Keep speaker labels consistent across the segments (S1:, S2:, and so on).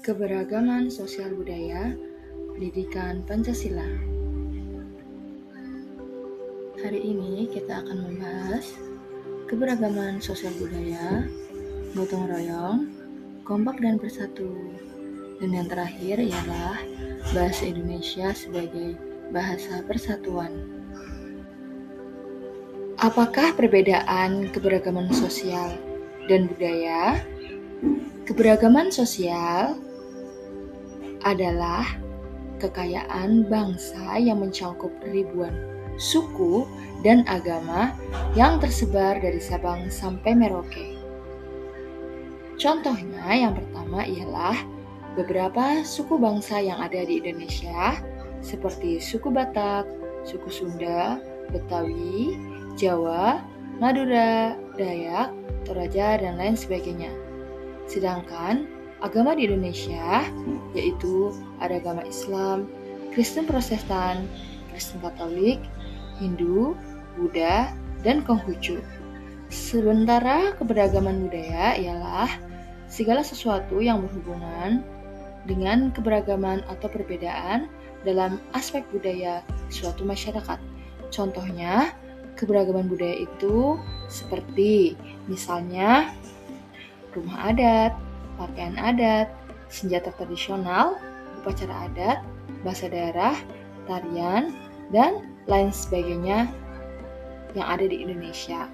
S1: Keberagaman sosial budaya, pendidikan Pancasila. Hari ini kita akan membahas keberagaman sosial budaya, gotong royong, kompak dan bersatu. Dan yang terakhir ialah bahasa Indonesia sebagai bahasa persatuan. Apakah perbedaan keberagaman sosial dan budaya? Keberagaman sosial adalah kekayaan bangsa yang mencakup ribuan suku dan agama yang tersebar dari Sabang sampai Merauke. Contohnya yang pertama ialah beberapa suku bangsa yang ada di Indonesia seperti suku Batak, suku Sunda, Betawi, Jawa, Madura, Dayak, Toraja, dan lain sebagainya. Sedangkan agama di Indonesia yaitu ada agama Islam, Kristen Protestan, Kristen Katolik, Hindu, Buddha, dan Konghucu. Sementara keberagaman budaya ialah segala sesuatu yang berhubungan dengan keberagaman atau perbedaan dalam aspek budaya suatu masyarakat. Contohnya, keberagaman budaya itu seperti misalnya rumah adat, pakaian adat, senjata tradisional, upacara adat, bahasa daerah, tarian, dan lain sebagainya yang ada di Indonesia.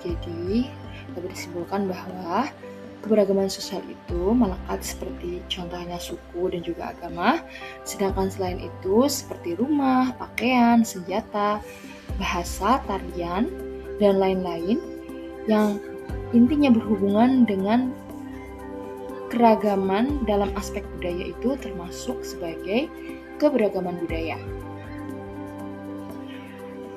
S1: Jadi, dapat disimpulkan bahwa keberagaman sosial itu melekat seperti contohnya suku dan juga agama, sedangkan selain itu seperti rumah, pakaian, senjata, bahasa, tarian, dan lain-lain yang intinya berhubungan dengan keragaman dalam aspek budaya itu termasuk sebagai keberagaman budaya.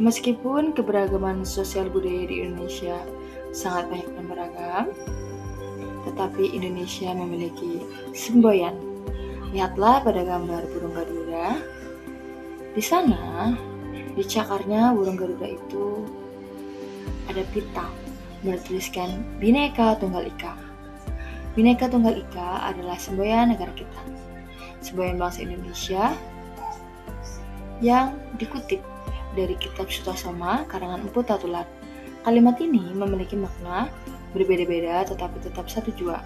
S1: Meskipun keberagaman sosial budaya di Indonesia sangat banyak dan beragam, tetapi Indonesia memiliki semboyan. Lihatlah pada gambar burung Garuda. Di sana, di cakarnya burung Garuda itu ada pita bertuliskan Bhinneka Tunggal Ika. Bhinneka Tunggal Ika adalah semboyan negara kita, semboyan bangsa Indonesia yang dikutip dari kitab Sutasoma karangan Empu Tatular. Kalimat ini memiliki makna berbeda-beda tetapi tetap satu jua.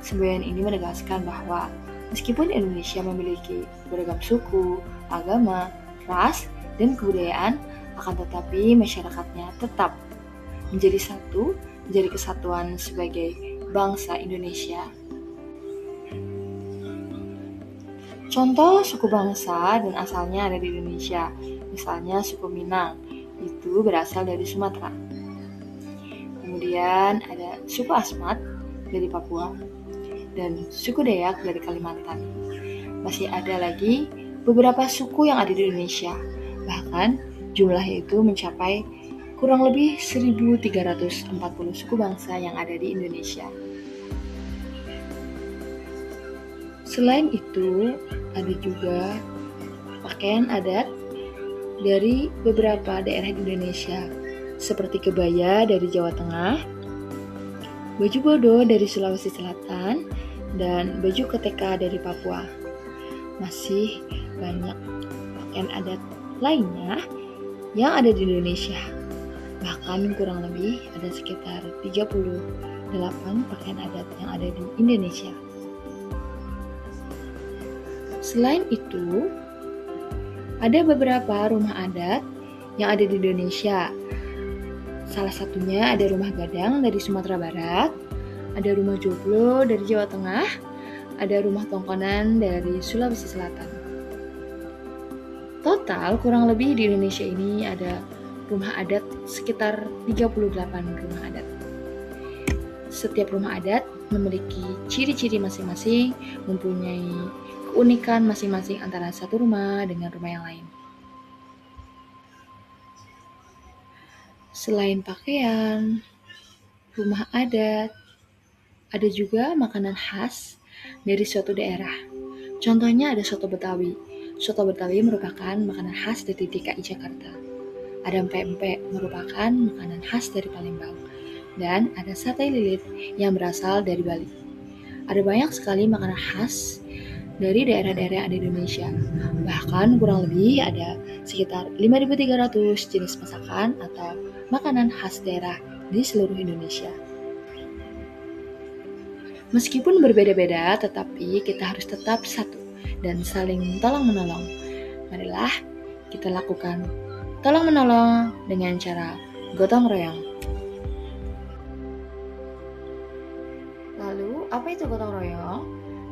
S1: Semboyan ini menegaskan bahwa meskipun Indonesia memiliki beragam suku, agama, ras, dan kebudayaan, akan tetapi masyarakatnya tetap menjadi satu, menjadi kesatuan sebagai bangsa Indonesia. Contoh suku bangsa dan asalnya ada di Indonesia, misalnya suku Minang, itu berasal dari Sumatera. Kemudian ada suku Asmat dari Papua dan suku Dayak dari Kalimantan. Masih ada lagi beberapa suku yang ada di Indonesia, bahkan jumlahnya itu mencapai kurang lebih 1.340 suku bangsa yang ada di Indonesia. Selain itu, ada juga pakaian adat dari beberapa daerah di Indonesia, seperti kebaya dari Jawa Tengah, baju bodo dari Sulawesi Selatan, dan baju keteka dari Papua. Masih banyak pakaian adat lainnya yang ada di Indonesia. Bahkan kurang lebih ada sekitar 38 pakaian adat yang ada di Indonesia. Selain itu, ada beberapa rumah adat yang ada di Indonesia. Salah satunya ada rumah Gadang dari Sumatera Barat, ada rumah Joglo dari Jawa Tengah, ada rumah Tongkonan dari Sulawesi Selatan. Total kurang lebih di Indonesia ini ada rumah adat sekitar 38 rumah adat. Setiap rumah adat memiliki ciri-ciri masing-masing, mempunyai keunikan masing-masing antara satu rumah dengan rumah yang lain. Selain pakaian, rumah adat, ada juga makanan khas dari suatu daerah. Contohnya ada soto Betawi. Soto Betawi merupakan makanan khas dari DKI Jakarta. Ada empek-empek merupakan makanan khas dari Palembang. Dan ada sate lilit yang berasal dari Bali. Ada banyak sekali makanan khas dari daerah-daerah yang ada di Indonesia. Bahkan kurang lebih ada sekitar 5.300 jenis masakan atau makanan khas daerah di seluruh Indonesia. Meskipun berbeda-beda, tetapi kita harus tetap satu dan saling tolong-menolong. Marilah kita lakukan tolong-menolong dengan cara gotong royong. Lalu, apa itu gotong royong?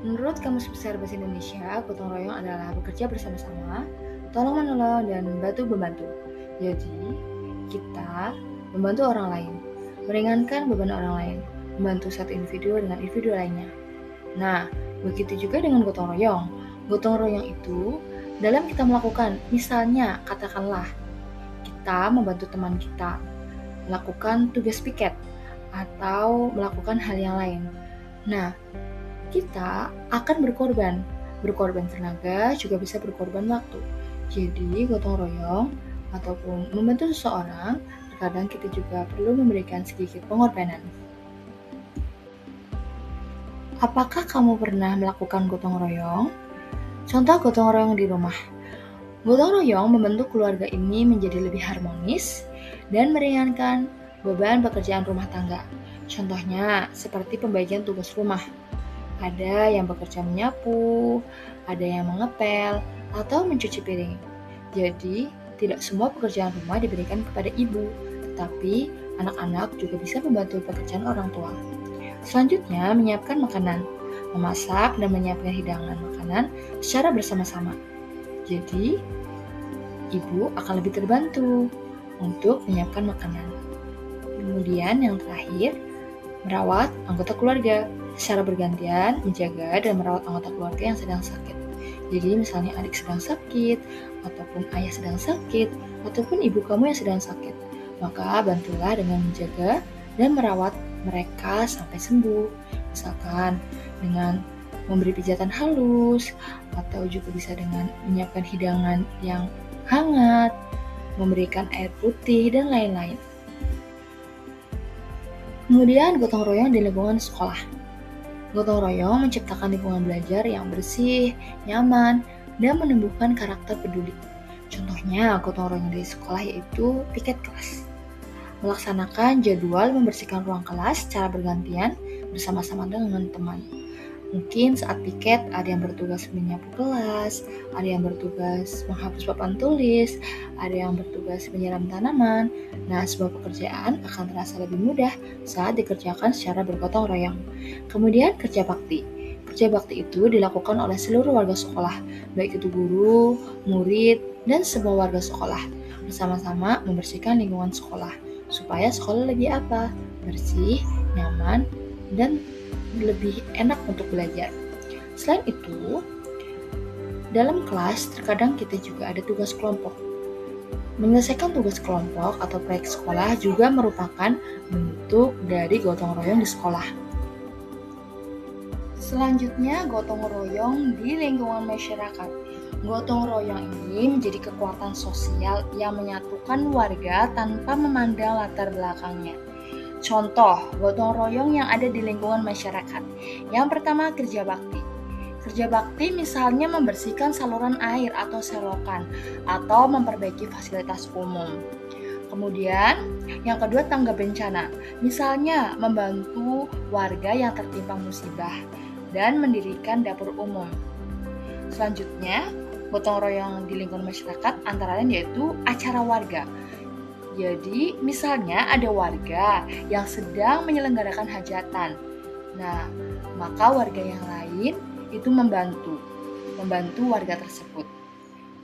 S1: Menurut Kamus Besar Bahasa Indonesia, gotong royong adalah bekerja bersama-sama, tolong-menolong, dan bantu-membantu. Jadi, kita membantu orang lain, meringankan beban orang lain, membantu satu individu dengan individu lainnya. Nah, begitu juga dengan gotong royong. Gotong royong itu dalam kita melakukan, misalnya katakanlah kita membantu teman kita melakukan tugas piket atau melakukan hal yang lain. Nah, kita akan berkorban tenaga, juga bisa berkorban waktu. Jadi, gotong royong ataupun membantu seseorang, terkadang kita juga perlu memberikan sedikit pengorbanan. Apakah kamu pernah melakukan gotong royong? Contoh gotong royong di rumah. Gotong royong membentuk keluarga ini menjadi lebih harmonis dan meringankan beban pekerjaan rumah tangga. Contohnya, seperti pembagian tugas rumah. Ada yang bekerja menyapu, ada yang mengepel, atau mencuci piring. Jadi, tidak semua pekerjaan rumah diberikan kepada ibu, tetapi anak-anak juga bisa membantu pekerjaan orang tua. Selanjutnya, menyiapkan makanan, memasak dan menyiapkan hidangan makanan secara bersama-sama. Jadi, ibu akan lebih terbantu untuk menyiapkan makanan. Kemudian yang terakhir, merawat anggota keluarga secara bergantian menjaga dan merawat anggota keluarga yang sedang sakit. Jadi misalnya adik sedang sakit, ataupun ayah sedang sakit, ataupun ibu kamu yang sedang sakit, maka bantulah dengan menjaga dan merawat mereka sampai sembuh. Misalkan dengan memberi pijatan halus, atau juga bisa dengan menyiapkan hidangan yang hangat, memberikan air putih, dan lain-lain. Kemudian gotong royong di lingkungan sekolah. Gotong royong menciptakan lingkungan belajar yang bersih, nyaman, dan menumbuhkan karakter peduli. Contohnya gotong royong di sekolah yaitu piket kelas. Melaksanakan jadwal membersihkan ruang kelas secara bergantian bersama-sama dengan teman. Mungkin saat piket ada yang bertugas menyapu kelas, ada yang bertugas menghapus papan tulis, ada yang bertugas menyiram tanaman. Nah, sebuah pekerjaan akan terasa lebih mudah saat dikerjakan secara bergotong royong. Kemudian kerja bakti. Kerja bakti itu dilakukan oleh seluruh warga sekolah, baik itu guru, murid, dan semua warga sekolah. Bersama-sama membersihkan lingkungan sekolah, supaya sekolah lebih bersih, nyaman, dan lebih enak untuk belajar. Selain itu, dalam kelas terkadang kita juga ada tugas kelompok. Menyelesaikan tugas kelompok atau proyek sekolah juga merupakan bentuk dari gotong royong di sekolah. Selanjutnya, gotong royong di lingkungan masyarakat. Gotong royong ini menjadi kekuatan sosial yang menyatukan warga tanpa memandang latar belakangnya. Contoh, gotong royong yang ada di lingkungan masyarakat. Yang pertama, kerja bakti. Kerja bakti misalnya membersihkan saluran air atau selokan, atau memperbaiki fasilitas umum. Kemudian, yang kedua, tanggap bencana. Misalnya, membantu warga yang tertimpa musibah dan mendirikan dapur umum. Selanjutnya, gotong royong di lingkungan masyarakat antara lain yaitu acara warga. Jadi, misalnya ada warga yang sedang menyelenggarakan hajatan. Nah, maka warga yang lain itu membantu warga tersebut.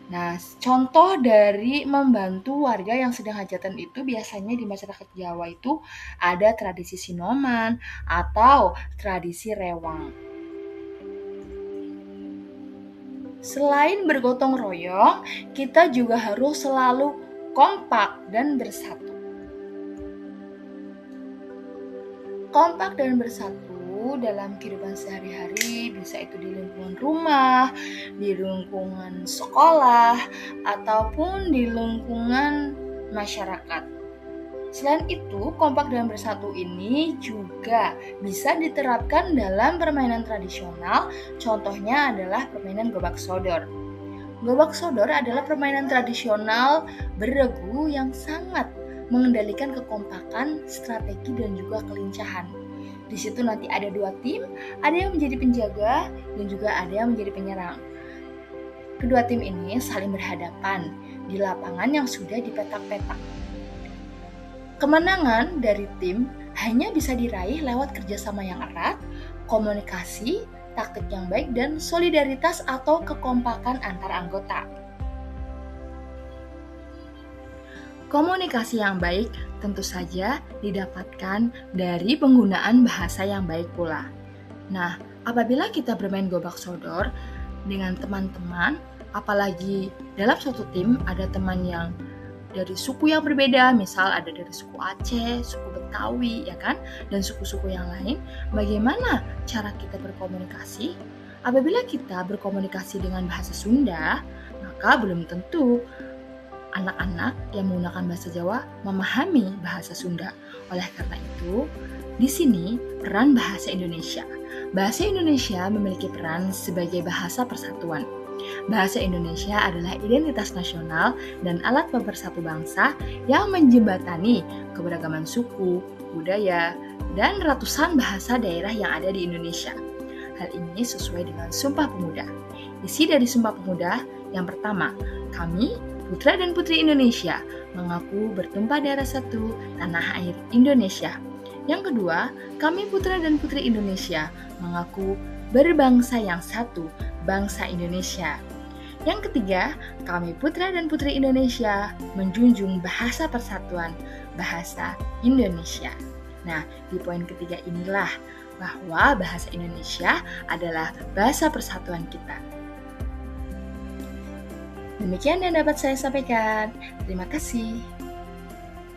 S1: Nah, contoh dari membantu warga yang sedang hajatan itu biasanya di masyarakat Jawa itu ada tradisi sinoman atau tradisi rewang. Selain bergotong royong, kita juga harus selalu kompak dan bersatu. Kompak dan bersatu dalam kehidupan sehari-hari, bisa itu di lingkungan rumah, di lingkungan sekolah, ataupun di lingkungan masyarakat. Selain itu, kompak dan bersatu ini juga bisa diterapkan dalam permainan tradisional, contohnya adalah permainan gobak sodor. Gobak sodor adalah permainan tradisional berregu yang sangat mengendalikan kekompakan, strategi, dan juga kelincahan. Di situ nanti ada dua tim, ada yang menjadi penjaga dan juga ada yang menjadi penyerang. Kedua tim ini saling berhadapan di lapangan yang sudah dipetak-petak. Kemenangan dari tim hanya bisa diraih lewat kerjasama yang erat, komunikasi, taktik yang baik, dan solidaritas atau kekompakan antar anggota. Komunikasi yang baik tentu saja didapatkan dari penggunaan bahasa yang baik pula. Nah, apabila kita bermain gobak sodor dengan teman-teman, apalagi dalam suatu tim ada teman yang dari suku yang berbeda, misal ada dari suku Aceh, suku Betawi, ya kan, dan suku-suku yang lain. Bagaimana cara kita berkomunikasi? Apabila kita berkomunikasi dengan bahasa Sunda, maka belum tentu anak-anak yang menggunakan bahasa Jawa memahami bahasa Sunda. Oleh karena itu, di sini peran bahasa Indonesia. Bahasa Indonesia memiliki peran sebagai bahasa persatuan. Bahasa Indonesia adalah identitas nasional dan alat pemersatu bangsa yang menjembatani keberagaman suku, budaya, dan ratusan bahasa daerah yang ada di Indonesia. Hal ini sesuai dengan Sumpah Pemuda. Isi dari Sumpah Pemuda yang pertama, kami, putra dan putri Indonesia, mengaku bertumpah darah satu tanah air Indonesia. Yang kedua, kami putra dan putri Indonesia, mengaku berbangsa yang satu, bangsa Indonesia. Yang ketiga, kami putra dan putri Indonesia menjunjung bahasa persatuan, bahasa Indonesia. Nah, di poin ketiga inilah bahwa bahasa Indonesia adalah bahasa persatuan kita. Demikian yang dapat saya sampaikan. Terima kasih.